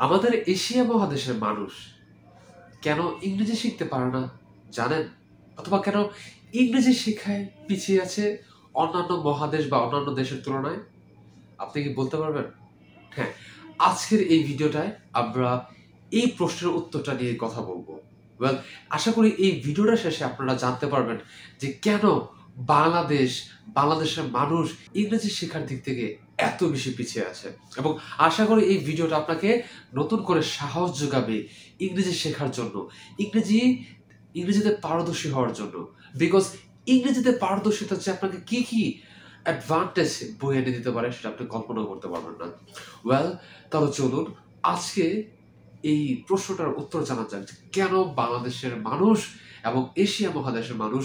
আমাদের এশিয়া মহাদেশের মানুষ কেন ইংরেজি শিখতে পারে না জানেন? অথবা কেন ইংরেজি শিক্ষায় পিছিয়ে আছে অন্যান্য মহাদেশ বা অন্যান্য দেশের তুলনায়? আপনি কি বলতে পারবেন? হ্যাঁ, আজকের এই ভিডিওটায় আমরা এই প্রশ্নের উত্তরটা নিয়ে কথা বলবো। ওয়েল, আশা করি এই ভিডিওটা শেষে আপনারা জানতে পারবেন যে কেন বাংলাদেশের মানুষ ইংরেজি শেখার দিক থেকে এত বেশি পিছিয়ে আছে। এবং আশা করি এই ভিডিওটা আপনাকে নতুন করে সাহস যোগাবে ইংরেজি শেখার জন্য, ইংরেজিতে পারদর্শী হওয়ার জন্য। বিকজ ইংরেজিতে পারদর্শিতা হচ্ছে আপনাকে কি কি অ্যাডভান্টেজ বই এনে দিতে পারে সেটা আপনি কল্পনা করতে পারবেন না। ওয়েল, তাহলে চলুন আজকে এই প্রশ্নটার উত্তর জানা যাক যে কেন বাংলাদেশের মানুষ এবং এশিয়া মহাদেশের মানুষ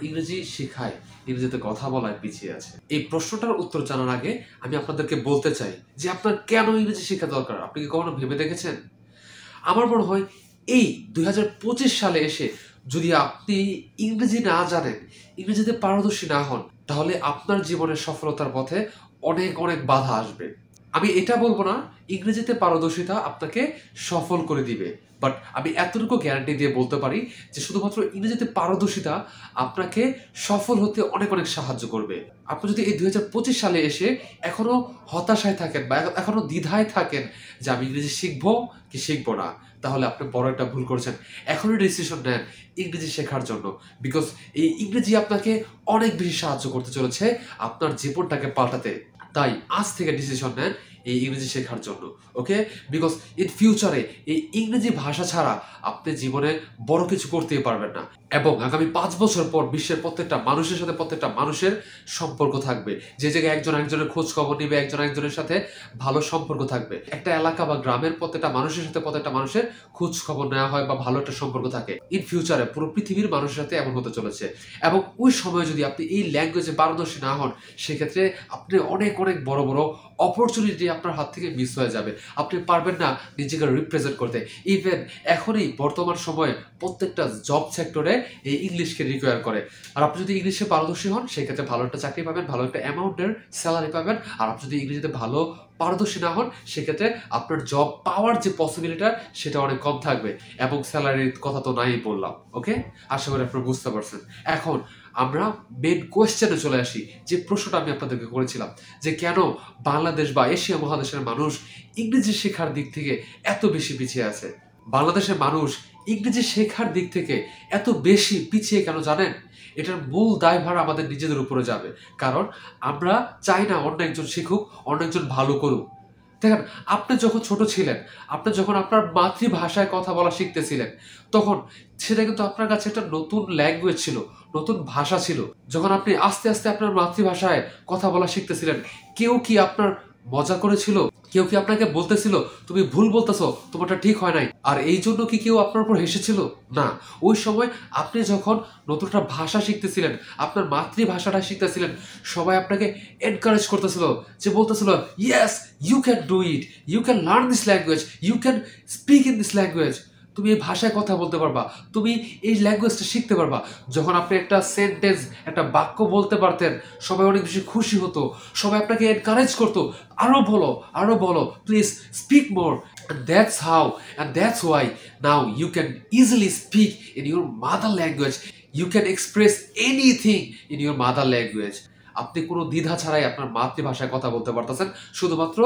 ইংরেজি শেখায়, ইংরেজিতে কথা বলায় পিছিয়ে আছে। এই প্রশ্নটার উত্তর জানার আগে আমি আপনাদেরকে বলতে চাই যে আপনার কেন ইংরেজি শেখা দরকার আপনি কি কখনো ভেবে দেখেছেন? আমার মনে হয় এই 2025 সালে এসে যদি আপনি ইংরেজি না জানেন, ইংরেজিতে পারদর্শী না হন, তাহলে আপনার জীবনের সফলতার পথে অনেক অনেক বাধা আসবে। আমি এটা বলবো না ইংরেজিতে পারদর্শিতা আপনাকে সফল করে দিবে, বাট আমি এতটুকু গ্যারান্টি দিয়ে বলতে পারি যে শুধুমাত্র ইংরেজিতে পারদর্শিতা আপনাকে সফল হতে অনেক অনেক সাহায্য করবে। আপনি যদি এই 2025 সালে এসে এখনো হতাশায় থাকেন বা এখনো দ্বিধায় থাকেন যে আমি ইংরেজি শিখবো কি শিখবো না, তাহলে আপনি বড় একটা ভুল করেছেন। এখনই ডিসিশন নেন ইংরেজি শেখার জন্য, বিকজ এই ইংরেজি আপনাকে অনেক বেশি সাহায্য করতে চলেছে আপনার জীবনটাকে পাল্টাতে। তাই আজ থেকে ডিসিশন নেন এই ইংরেজি শেখার জন্য, ওকে? বিকজ ইন ফিউচারে এই ইংরেজি ভাষা ছাড়া আপনি জীবনে বড় কিছু করতেই পারবেন না। এবং আগামী 5 বছর পর বিশ্বের প্রত্যেকটা মানুষের সাথে প্রত্যেকটা মানুষের সম্পর্ক থাকবে, যে জায়গায় একজন একজনের খোঁজ খবর নিবে, একজন একজনের সাথে ভালো সম্পর্ক থাকবে। একটা এলাকা বা গ্রামের প্রত্যেকটা মানুষের সাথে প্রত্যেকটা মানুষের খোঁজ খবর নেওয়া হয় বা ভালো একটা সম্পর্ক থাকে। ইন ফিউচারে পুরো পৃথিবীর মানুষের সাথে এমন হতে চলেছে। এবং ওই সময় যদি আপনি এই ল্যাঙ্গুয়েজে পারদর্শী না হন, সেক্ষেত্রে আপনি অনেক অনেক বড় বড় অপরচুনিটি আপনার হাত থেকে মিস হয়ে যাবে। আপনি পারবেন না নিজেকে রিপ্রেজেন্ট করতে। ইভেন এখনই বর্তমান সময়ে প্রত্যেকটা জব সেক্টরে এই ইংলিশকে রিকোয়ার করে। আর আপনি যদি ইংলিশে পারদর্শী হন, সেক্ষেত্রে ভালো একটা চাকরি পাবেন, ভালো একটা অ্যামাউন্টের স্যালারি পাবেন। আর আপনি যদি ইংরেজিতে ভালো পারদর্শী না হন, সেক্ষেত্রে আপনার জব পাওয়ার যে পসিবিলিটা সেটা অনেক কম থাকবে। এবং স্যালারির কথা তো নাই বললাম, ওকে? আশা করি আপনারা বুঝতে পারছেন। এখন আমরা মেন কোয়েশ্চেনে চলে আসি, যে প্রশ্নটা আমি আপনাদেরকে করেছিলাম যে কেন বাংলাদেশ বা এশিয়া মহাদেশের মানুষ ইংরেজি শেখার দিক থেকে এত বেশি পিছিয়ে আছে। বাংলাদেশের মানুষ ইংরেজি শেখার দিক থেকে এত বেশি পিছিয়ে কেন জানেন? এটার মূল দায়ভার আমাদের নিজেদের উপরে যাবে। কারণ আমরা চাই না অন্য একজন শিখুক, অন্য একজন ভালো করুক। দেখেন, আপনি যখন ছোট ছিলেন, আপনি যখন আপনার মাতৃভাষায় কথা বলা শিখতেছিলেন, তখন সেটা কিন্তু আপনার কাছে একটা নতুন ল্যাঙ্গুয়েজ ছিল, নতুন ভাষা ছিল। যখন আপনি আস্তে আস্তে আপনার মাতৃভাষায় কথা বলা শিখতেছিলেন, কেউ কি আপনার মজা করেছিল? কেউ কি আপনাকে বলতেছিল তুমি ভুল বলতেছো, তোমারটা ঠিক হয় নাই? আর এই জন্য কি কেউ আপনার উপর হেসেছিল? না। ওই সময় আপনি যখন নতুন একটা ভাষা শিখতেছিলেন, আপনার মাতৃভাষাটা শিখতেছিলেন, সবাই আপনাকে এনকারেজ করতেছিল, যে বলতেছিল yes, you can do it, you can learn this language, you can speak in this language. তুমি এই ভাষায় কথা বলতে পারবা, তুমি এই ল্যাঙ্গুয়েজটা শিখতে পারবা। যখন আপনি একটা সেন্টেন্স, একটা বাক্য বলতে পারতেন, সবাই অনেক বেশি খুশি হতো, সবাই আপনাকে এনকারেজ করতো, আরো বলো, please speak more. And that's how, and that's why now you can easily speak in your mother language. You can express anything in your mother language. আপনি কোনো দ্বিধা ছাড়াই আপনার মাতৃভাষায় কথা বলতে পারতেছেন, শুধুমাত্র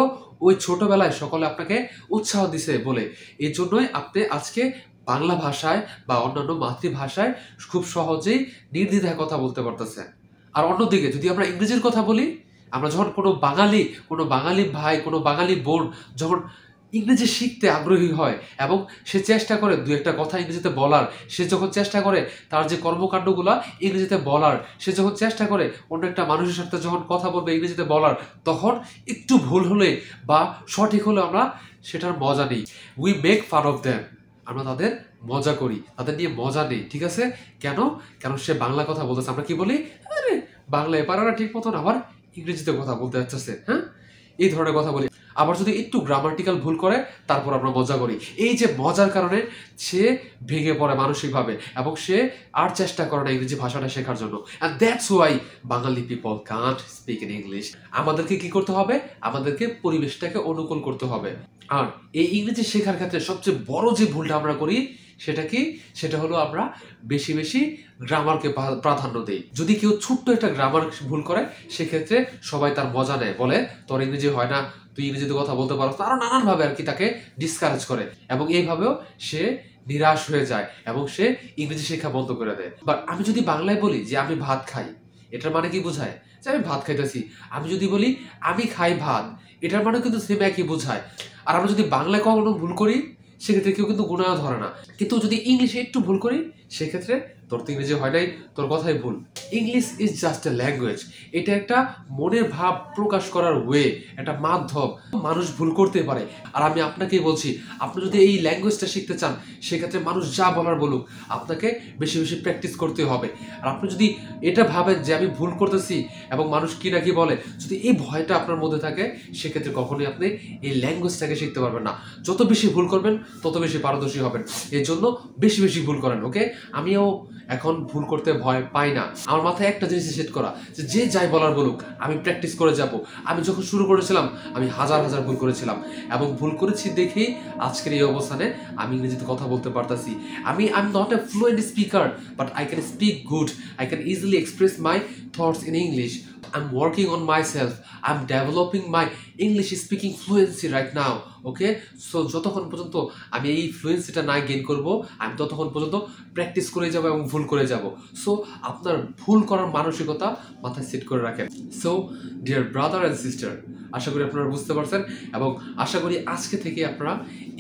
ওই ছোটবেলায় সকলে আপনাকে উৎসাহ দিছে বলে। এই জন্যই আপনি আজকে বাংলা ভাষায় বা অন্যান্য মাতৃভাষায় খুব সহজেই নির্দ্বিধায় কথা বলতে পারতেছেন। আর অন্যদিকে যদি আমরা ইংরেজির কথা বলি, আমরা যখন কোনো বাঙালি ভাই, কোনো বাঙালি বোন যখন ইংরেজি শিখতে আগ্রহী হয় এবং সে চেষ্টা করে দু একটা কথা ইংরেজিতে বলার, সে যখন চেষ্টা করে তার যে কর্মকাণ্ডগুলো ইংরেজিতে বলার, সে যখন চেষ্টা করে অন্য একটা মানুষের সাথে যখন কথা বলবে ইংরেজিতে বলার, তখন একটু ভুল হলে বা সঠিক হলে আমরা সেটার মজা নিই। We make fun of them. আমরা তাদের মজা করি, তাদের নিয়ে মজা নেই, ঠিক আছে? কেন? কারণ সে বাংলা কথা বলতেছে, আমরা কি বলি? আরে বাংলায় পারে না ঠিক মতন, আবার ইংরেজিতে কথা বলতে যাচ্ছে, হ্যাঁ? এই ধরনের কথা বলি। আবার যদি একটু গ্রামাটিক্যাল ভুল করে তারপর আমরা মজা করি। এই যে মজার কারণে সে ভেঙে পড়ে মানসিকভাবে এবং সে আর চেষ্টা করে না ইংরেজি ভাষাটা শেখার জন্য। And that's why Bengali people can't speak in English. আমাদেরকে কি করতে হবে? আমাদেরকে পরিবেশটাকে অনুকূল করতে হবে। আর এই ইংরেজি শেখার ক্ষেত্রে সবচেয়ে বড় যে ভুলটা আমরা করি সেটা কি? সেটা হলো আমরা বেশি বেশি গ্রামারকে প্রাধান্য দিই। যদি কেউ ছোট্ট একটা গ্রামার ভুল করে সেক্ষেত্রে সবাই তার মজা নেয়, বলে তোর ইংরেজি হয় না, তুই ইংরেজিতে কথা বলতে পারো, আরো নানানভাবে আর কি তাকে ডিসকারেজ করে এবং এইভাবেও সে নিরাশ হয়ে যায় এবং সে ইংরেজি শেখা বন্ধ করে দেয়। বাট আমি যদি বাংলায় বলি যে আমি ভাত খাই, এটার মানে কি বোঝায়? যে আমি ভাত খাইতেছি। আমি যদি বলি আমি খাই ভাত, এটার মানে কিন্তু সেম একই বোঝায়। আর আমরা যদি বাংলায় কখনো ভুল করি সেক্ষেত্রে কেউ কিন্তু গুণাও ধরে না, কিন্তু যদি ইংলিশে একটু ভুল করি সেক্ষেত্রে তোর তো ইংরেজি হয় নাই, তোর কথাই ভুল। English is just a language. এটা একটা মনের ভাব প্রকাশ করার ওয়ে, একটা মাধ্যম। মানুষ ভুল করতে পারে। আর আমি আপনাকেই বলছি, আপনি যদি এই ল্যাঙ্গুয়েজটা শিখতে চান সেক্ষেত্রে মানুষ যা বলার বলুক, আপনাকে বেশি বেশি প্র্যাকটিস করতে হবে। আর আপনি যদি এটা ভাবেন যে আমি ভুল করতেছি এবং মানুষ কি না কি বলে, যদি এই ভয়টা আপনার মধ্যে থাকে সেক্ষেত্রে কখনোই আপনি এই ল্যাঙ্গুয়েজটাকে শিখতে পারবেন না। যত বেশি ভুল করবেন তত বেশি পারদর্শী হবেন। এর জন্য বেশি বেশি ভুল করেন, ওকে? আমিও এখন ভুল করতে ভয় পাই না। আমার মাথায় একটা জিনিস সেট করা যে যে যাই বলার বলুক আমি প্র্যাকটিস করে যাব। আমি যখন শুরু করেছিলাম আমি হাজার হাজার ভুল করেছিলাম এবং ভুল করেছি দেখেই আজকের এই অবস্থানে আমি ইংরেজিতে কথা বলতে পারতাছি। I am not a fluent speaker, but I can speak good. I can easily express my thoughts in English. I'm working on myself. I'm developing my English speaking fluency right now. Okay? So যতক্ষণ পর্যন্ত আমি এই ফ্লুয়েন্সিটা না gain করব আমি ততক্ষণ পর্যন্ত practice করে যাব এবং ভুল করে যাব। সো আপনার ভুল করার মানসিকতা মাথায় সেট করে রাখেন। So dear brother and sister, আশা করি আপনারা বুঝতে পারছেন এবং আশা করি আজকে থেকে আপনারা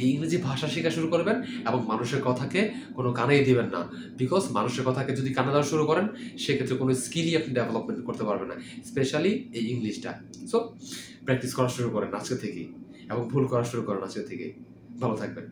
এই ইংরেজি ভাষা শেখা শুরু করবেন এবং মানুষের কথাকে কোনো কানেই দিবেন না। বিকজ মানুষের কথাকে যদি কানে দেওয়া শুরু করেন সেক্ষেত্রে কোনো স্কিলই আপনি ডেভেলপমেন্ট করতে পারবেন না, স্পেশালি এই ইংলিশটা। সো প্র্যাকটিস করা শুরু করেন আজকে থেকেই এবং ভুল করা শুরু করেন আজকে থেকেই। ভালো থাকবেন।